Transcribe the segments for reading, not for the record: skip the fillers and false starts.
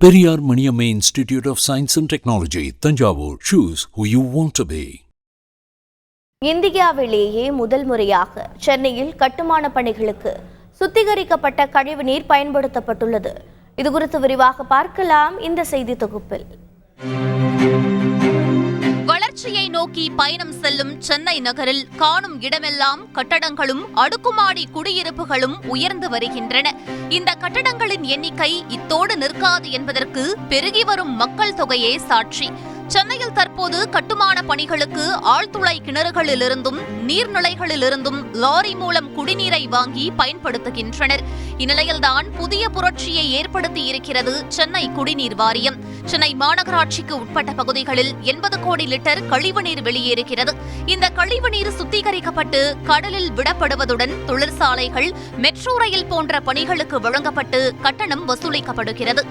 Periyar Maniamma Institute of Science and Technology, Thanjavur. Choose who you want to be. இந்தியாவிலேயே முதல் முறையாக சென்னையில் கட்டுமான பணிகளுக்கு சுத்திகரிக்கப்பட்ட கழிவுநீர் பயன்படுத்தப்பட்டுள்ளது. இதுகுறித்து விரிவாக பார்க்கலாம் இந்த செய்தி தொகுப்பில். வளர்ச்சியை நோக்கி பயணம் செல்லும் சென்னை நகரில் காணும் இடமெல்லாம் கட்டடங்களும் அடுக்குமாடி குடியிருப்புகளும் உயர்ந்து வருகின்றன. இந்த கட்டடங்களின் எண்ணிக்கை இத்தோடு நிற்காது என்பதற்கு பெருகி வரும் மக்கள் தொகையே சாட்சி. சென்னையில் தற்போது கட்டுமான பணிகளுக்கு ஆழ்துளை கிணறுகளிலிருந்தும் நீர்நிலைகளிலிருந்தும் லாரி மூலம் குடிநீரை வாங்கி பயன்படுத்துகின்றனர். இந்நிலையில்தான் புதிய புரட்சியை ஏற்படுத்தி இருக்கிறது சென்னை குடிநீர் வாரியம். சென்னை மாநகராட்சிக்கு உட்பட்ட பகுதிகளில் 80 கோடி லிட்டர் கழிவுநீர் வெளியேறுகிறது. இந்த கழிவுநீர் சுத்திகரிக்கப்பட்டு கடலில் விடப்படுவதுடன் தொழிற்சாலைகள், மெட்ரோ ரயில் போன்ற பணிகளுக்கு வழங்கப்பட்டு கட்டணம் வசூலிக்கப்படுகிறது.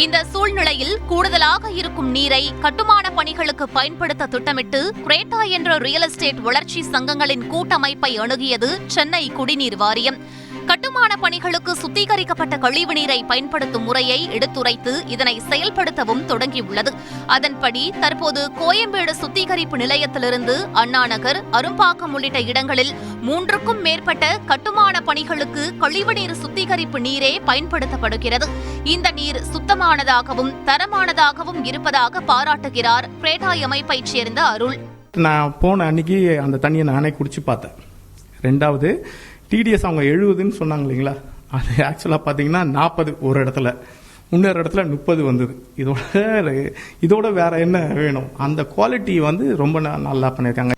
இந்த சூழ்நிலையில் கூடுதலாக இருக்கும் நீரை கட்டுமான பணிகளுக்கு பயன்படுத்த திட்டமிட்டு கிரேட்டா என்ற ரியல் எஸ்டேட் வளர்ச்சி சங்கங்களின் கூட்டமைப்பை அணுகியது சென்னை குடிநீர் வாரியம். கட்டுமான பணிகளுக்கு சுத்திகரிக்கப்பட்ட கழிவுநீரை பயன்படுத்தும் முறையை எடுத்துரைத்து இதனை செயல்படுத்தவும் தொடங்கியுள்ளது. அதன்படி தற்போது கோயம்பேடு சுத்திகரிப்பு நிலையத்திலிருந்து அண்ணாநகர், அரும்பாக்கம் உள்ளிட்ட இடங்களில் 3க்கும் மேற்பட்ட கட்டுமான பணிகளுக்கு கழிவுநீர் சுத்திகரிப்பு நீரே பயன்படுத்தப்படுகிறது. இந்த நீர் சுத்தமானதாகவும் தரமானதாகவும் இருப்பதாக பாராட்டுகிறார் கிரேட்டா அமைப்பைச் சேர்ந்த அருள். நான் போன அன்னைக்கு அந்த தண்ணியை நானே குடிச்சு பார்த்தேன். ரெண்டாவது டிடிஎஸ் அவங்க 70ன்னு சொன்னாங்க இல்லைங்களா, அது ஆக்சுவலாக பார்த்தீங்கன்னா 40 ஒரு இடத்துல, இன்னொரு இடத்துல 30 வந்தது. இதோட வேற என்ன வேணும்? அந்த குவாலிட்டி ரொம்ப நல்லா பண்ணியிருக்காங்க.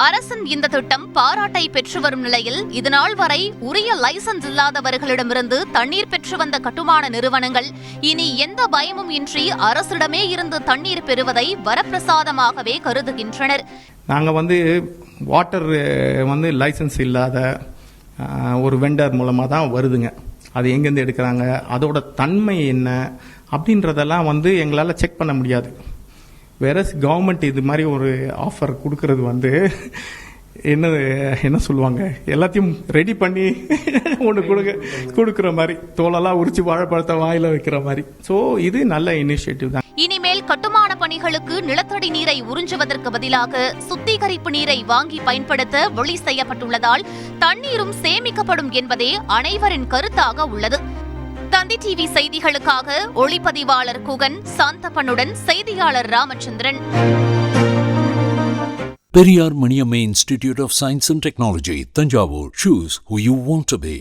அரசின் இந்த திட்டம் பாராட்டை பெற்று வரும் நிலையில் இதுநாள் வரை உரிய லைசன்ஸ் இல்லாதவர்களிடமிருந்து தண்ணீர் பெற்று வந்த கட்டுமான நிறுவனங்கள் இனி எந்த பயமும் இன்றி அரசிடமே இருந்து தண்ணீர் பெறுவதை வரப்பிரசாதமாகவே கருதுகின்றனர். நாங்கள் வாட்டர் லைசன்ஸ் இல்லாத ஒரு வெண்டர் மூலமாக தான் வருதுங்க. அது எங்கேருந்து எடுக்கிறாங்க, அதோட தன்மை என்ன அப்படின்றதெல்லாம் எங்களால் செக் பண்ண முடியாது. வேற கவர்மெண்ட் இது மாதிரி ஒரு ஆஃபர் கொடுக்கறது என்ன சொல்லுவாங்க, எல்லாத்தையும் ரெடி பண்ணி ஒன்று கொடுக்குற மாதிரி, தோலெல்லாம் உரிச்சு வாழைப்பழத்தை வாயில வைக்கிற மாதிரி. ஸோ இது நல்ல இனிஷியேட்டிவ் தான். இனிமேல் கட்டுமான பணிகளுக்கு நிலத்தடி நீரை உறிஞ்சுவதற்கு பதிலாக சுத்திகரிப்பு நீரை வாங்கி பயன்படுத்த வழி செய்யப்பட்டுள்ளதால் தண்ணீரும் சேமிக்கப்படும் என்பதே அனைவரின் கருத்தாக உள்ளது. தந்தி டிவி செய்திகளுக்காக ஒளிப்பதிவாளர் குகன், சாந்தப்பனுடன் செய்தியாளர் Ramachandran. Periyar Maniamma Institute of Science and Technology, Thanjavur. Choose who you want to be.